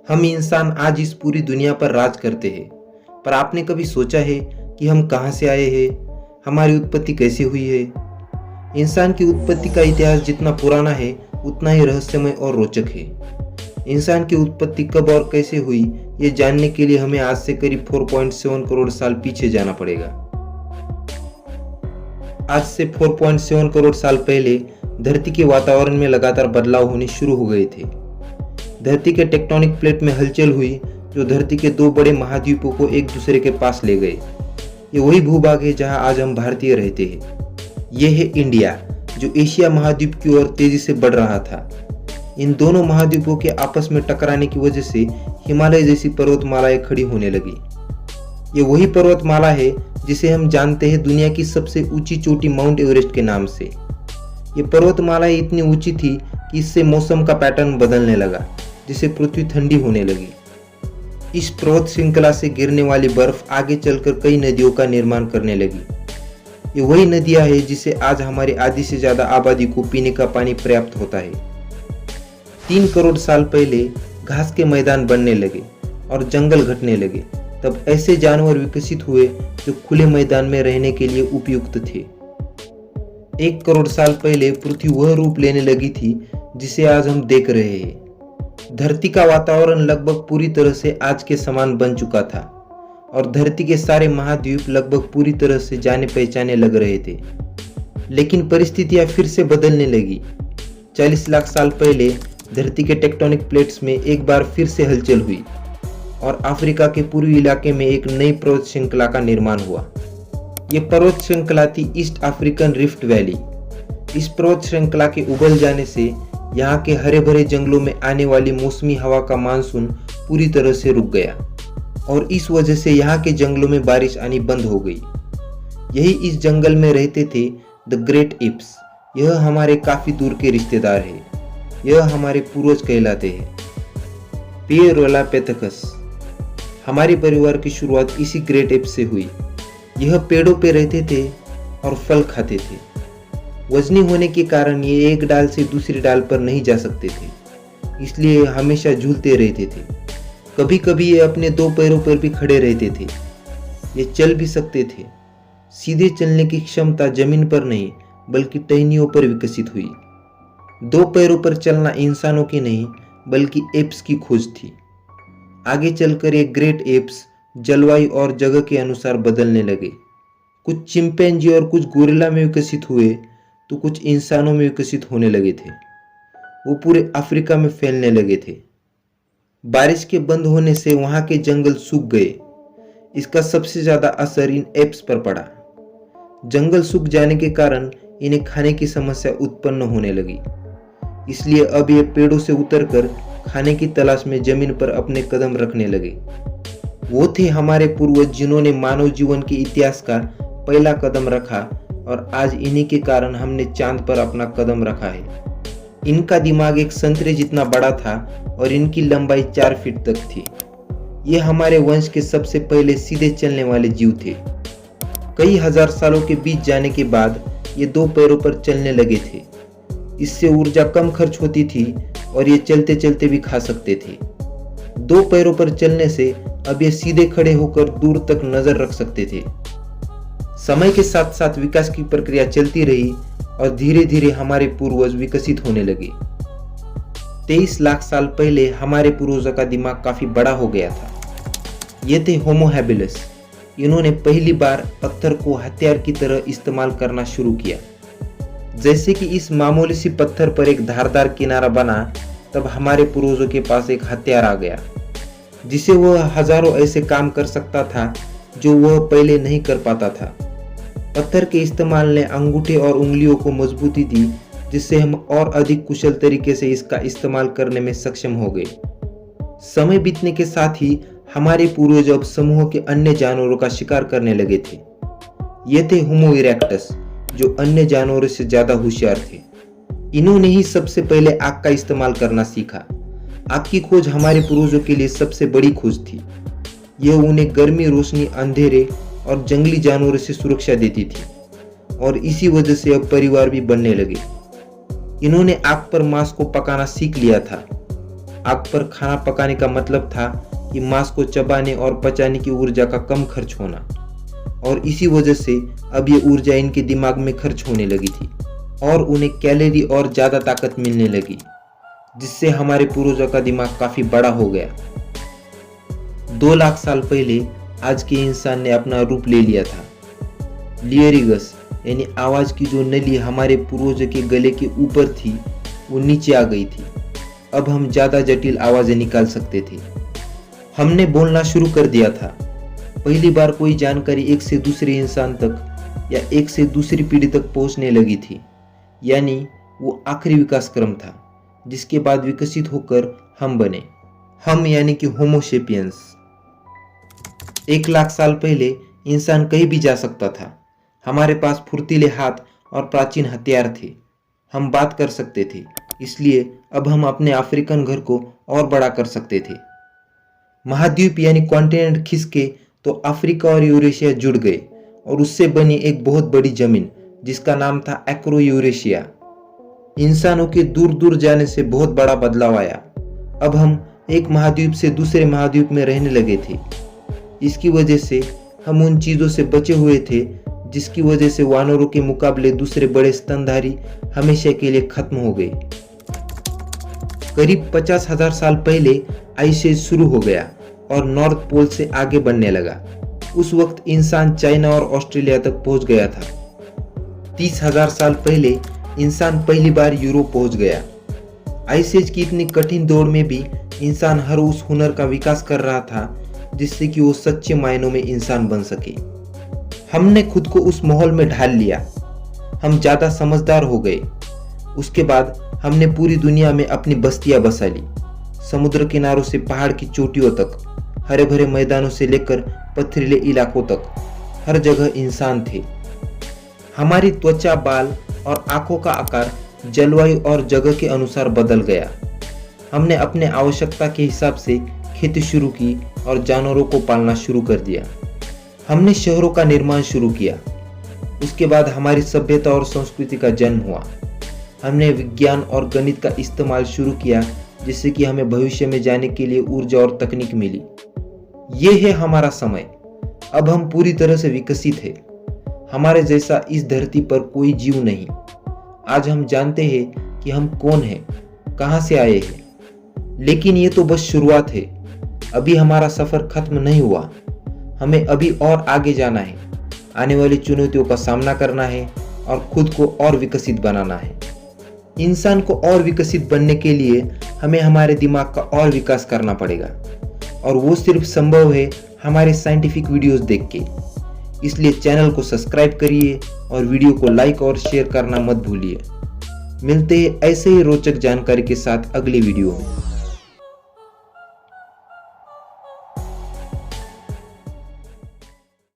हम इंसान आज इस पूरी दुनिया पर राज करते हैं, पर आपने कभी सोचा है कि हम कहाँ से आए हैं, हमारी उत्पत्ति कैसे हुई है? इंसान की उत्पत्ति का इतिहास जितना पुराना है उतना ही रहस्यमय और रोचक है। इंसान की उत्पत्ति कब और कैसे हुई, ये जानने के लिए हमें आज से करीब 4.7 करोड़ साल पीछे जाना पड़ेगा। आज से 4.7 करोड़ साल पहले धरती के वातावरण में लगातार बदलाव होने शुरू हो गए थे। धरती के टेक्टोनिक प्लेट में हलचल हुई जो धरती के दो बड़े महाद्वीपों को एक दूसरे के पास ले गए। ये वही भूभाग है जहां आज हम भारतीय रहते हैं। ये है इंडिया, जो एशिया महाद्वीप की ओर तेजी से बढ़ रहा था। इन दोनों महाद्वीपों के आपस में टकराने की वजह से हिमालय जैसी पर्वतमालाएं खड़ी होने लगी। ये वही पर्वतमाला है जिसे हम जानते हैं दुनिया की सबसे ऊंची चोटी माउंट एवरेस्ट के नाम से। ये पर्वतमालाएं इतनी ऊंची थी कि इससे मौसम का पैटर्न बदलने लगा, जिससे पृथ्वी ठंडी होने लगी। इस पर्वत श्रृंखला से गिरने वाली बर्फ आगे चलकर कई नदियों का निर्माण करने लगी। ये वही नदियां हैं जिसे आज हमारी आधी से ज्यादा आबादी को पीने का पानी पर्याप्त होता है। 3 करोड़ साल पहले घास के मैदान बनने लगे और जंगल घटने लगे। तब ऐसे जानवर विकसित हुए जो खुले मैदान में रहने के लिए उपयुक्त थे। 1 करोड़ साल पहले पृथ्वी वह रूप लेने लगी थी जिसे आज हम देख रहे हैं। धरती का वातावरण लगभग पूरी तरह से आज के समान बन चुका था और धरती के सारे महाद्वीप लगभग पूरी तरह से जाने पहचाने लग रहे थे। लेकिन परिस्थितियां फिर से बदलने लगी। 40 लाख साल पहले धरती के टेक्टोनिक प्लेट्स में एक बार फिर से हलचल हुई और अफ्रीका के पूर्वी इलाके में एक नई पर्वत श्रृंखला का निर्माण हुआ। यह पर्वत श्रृंखला थी ईस्ट अफ्रीकन रिफ्ट वैली। इस पर्वत श्रृंखला के उबल जाने से यहाँ के हरे भरे जंगलों में आने वाली मौसमी हवा का मानसून पूरी तरह से रुक गया और इस वजह से यहाँ के जंगलों में बारिश आनी बंद हो गई। यही इस जंगल में रहते थे द ग्रेट एप्स। यह हमारे काफी दूर के रिश्तेदार है। यह हमारे पूर्वज कहलाते हैं। पिएरोलापेथेकस। हमारे परिवार की शुरुआत इसी ग्रेट एप्स से हुई। यह पेड़ों पे रहते थे और फल खाते थे। वजनी होने के कारण ये एक डाल से दूसरी डाल पर नहीं जा सकते थे, इसलिए हमेशा झूलते रहते थे। कभी कभी ये अपने 2 पैरों पर भी खड़े रहते थे। ये चल भी सकते थे। सीधे चलने की क्षमता जमीन पर नहीं बल्कि टहनियों पर विकसित हुई। 2 पैरों पर चलना इंसानों की नहीं बल्कि एप्स की खोज थी। आगे चलकर ये ग्रेट एप्स जलवायु और जगह के अनुसार बदलने लगे। कुछ चिंपैंजी और कुछ गोरिल्ला में विकसित हुए तो कुछ इंसानों में विकसित होने लगे थे। वो पूरे अफ्रीका में फैलने लगे थे। बारिश के बंद होने से वहां के जंगल सूख गए। इसका सबसे ज्यादा असर इन एप्स पर पड़ा। जंगल सूख जाने के कारण इन्हें खाने की समस्या उत्पन्न होने लगी, इसलिए अब ये पेड़ों से उतरकर खाने की तलाश में जमीन पर अपने कदम रखने लगे। वो थे हमारे पूर्वज जिन्होंने मानव जीवन के इतिहास का पहला कदम रखा और आज इन्हीं के कारण हमने चांद पर अपना कदम रखा है। इनका दिमाग एक संतरे जितना बड़ा था और इनकी लंबाई 4 फीट तक थी। ये हमारे वंश के सबसे पहले सीधे चलने वाले जीव थे। कई हजार सालों के बीत जाने के बाद ये 2 पैरों पर चलने लगे थे। इससे ऊर्जा कम खर्च होती थी और ये चलते चलते भी खा सकते थे। 2 पैरों पर चलने से अब ये सीधे खड़े होकर दूर तक नजर रख सकते थे। समय के साथ साथ विकास की प्रक्रिया चलती रही और धीरे धीरे हमारे पूर्वज विकसित होने लगे। 23 लाख साल पहले हमारे पूर्वजों का दिमाग काफी बड़ा हो गया था। ये थे होमो हैबिलिस। इन्होंने पहली बार पत्थर को हथियार की तरह इस्तेमाल करना शुरू किया। जैसे कि इस मामूली सी पत्थर पर एक धारदार किनारा बना, तब हमारे पूर्वजों के पास एक हथियार आ गया जिसे वह हजारों ऐसे काम कर सकता था जो वह पहले नहीं कर पाता था। पत्थर के इस्तेमाल ने अंगूठे और उंगलियों को मजबूती दी, जिससे हम और अधिक कुशल तरीके से इसका इस्तेमाल करने में सक्षम हो गए। समय बीतने के साथ ही हमारे पूर्वज अब समूह के अन्य जानवरों का शिकार करने लगे थे। ये थे होमो इरेक्टस, जो अन्य जानवरों से ज्यादा होशियार थे। इन्होंने ही सबसे पहले आग का इस्तेमाल करना सीखा। आग की खोज हमारे पूर्वजों के लिए सबसे बड़ी खोज थी। यह उन्हें गर्मी, रोशनी, अंधेरे और जंगली जानवरों से सुरक्षा देती थी और इसी वजह से अब परिवार भी बनने लगे। इन्होंने आग पर मांस को पकाना सीख लिया था। आग पर खाना पकाने का मतलब था कि मांस को चबाने और पचाने की ऊर्जा का कम खर्च होना, और इसी वजह से अब ये ऊर्जा इनके दिमाग में खर्च होने लगी थी और उन्हें कैलोरी और ज़्यादा ताकत मिलने लगी, जिससे हमारे पूर्वजों का दिमाग काफ़ी बड़ा हो गया। 2 लाख साल पहले आज के इंसान ने अपना रूप ले लिया था। लियरिगस यानी आवाज़ की जो नली हमारे पूर्वजों के गले के ऊपर थी वो नीचे आ गई थी। अब हम ज़्यादा जटिल आवाज़ें निकाल सकते थे। हमने बोलना शुरू कर दिया था। पहली बार कोई जानकारी एक से दूसरे इंसान तक या एक से दूसरी पीढ़ी तक पहुंचने लगी थी, यानी वो आखिरी विकास क्रम था जिसके बाद विकसित होकर हम बने। हम यानी कि होमो सेपियंस। 1 लाख साल पहले इंसान कहीं भी जा सकता था। हमारे पास फुर्तीले हाथ और प्राचीन हथियार थे। हम बात कर सकते थे, इसलिए अब हम अपने अफ्रीकन घर को और बड़ा कर सकते थे। महाद्वीप यानी कॉन्टिनेंट खिसके तो अफ्रीका और यूरेशिया जुड़ गए और उससे बनी एक बहुत बड़ी जमीन जिसका नाम था एक्रो यूरेशिया। इंसानों के दूर दूर जाने से बहुत बड़ा बदलाव आया। अब हम एक महाद्वीप से दूसरे महाद्वीप में रहने लगे थे। इसकी वजह से हम उन चीज़ों से बचे हुए थे जिसकी वजह से वानरों के मुकाबले दूसरे बड़े स्तनधारी हमेशा के लिए खत्म हो गए। करीब 50,000 साल पहले आइस एज शुरू हो गया और नॉर्थ पोल से आगे बढ़ने लगा। उस वक्त इंसान चाइना और ऑस्ट्रेलिया तक पहुंच गया था। 30,000 साल पहले इंसान पहली बार यूरोप पहुंच गया। आइस एज की इतनी कठिन दौड़ में भी इंसान हर उस हुनर का विकास कर रहा था जिससे कि वो सच्चे मायनों में इंसान बन सके। हमने खुद को उस माहौल में ढाल लिया। हम ज़्यादा समझदार हो गए। उसके बाद हमने पूरी दुनिया में अपनी बस्तियां बसा ली। समुद्र किनारों से पहाड़ की चोटियों तक, हरे भरे मैदानों से लेकर पथरीले इलाकों तक, हर जगह इंसान थे। हमारी त्वचा, बाल और आंखों का आकार जलवायु और जगह के अनुसार बदल गया। हमने अपने आवश्यकता के हिसाब से खेती शुरू की और जानवरों को पालना शुरू कर दिया। हमने शहरों का निर्माण शुरू किया। उसके बाद हमारी सभ्यता और संस्कृति का जन्म हुआ। हमने विज्ञान और गणित का इस्तेमाल शुरू किया जिससे कि हमें भविष्य में जाने के लिए ऊर्जा और तकनीक मिली। ये है हमारा समय। अब हम पूरी तरह से विकसित हैं। हमारे जैसा इस धरती पर कोई जीव नहीं। आज हम जानते हैं कि हम कौन हैं, कहाँ से आए हैं। लेकिन ये तो बस शुरुआत है। अभी हमारा सफर खत्म नहीं हुआ। हमें अभी और आगे जाना है, आने वाली चुनौतियों का सामना करना है और खुद को और विकसित बनाना है। इंसान को और विकसित बनने के लिए हमें हमारे दिमाग का और विकास करना पड़ेगा, और वो सिर्फ संभव है हमारे साइंटिफिक वीडियोस देख के। इसलिए चैनल को सब्सक्राइब करिए और वीडियो को लाइक और शेयर करना मत भूलिए। मिलते हैं ऐसे ही रोचक जानकारी के साथ अगले वीडियो में।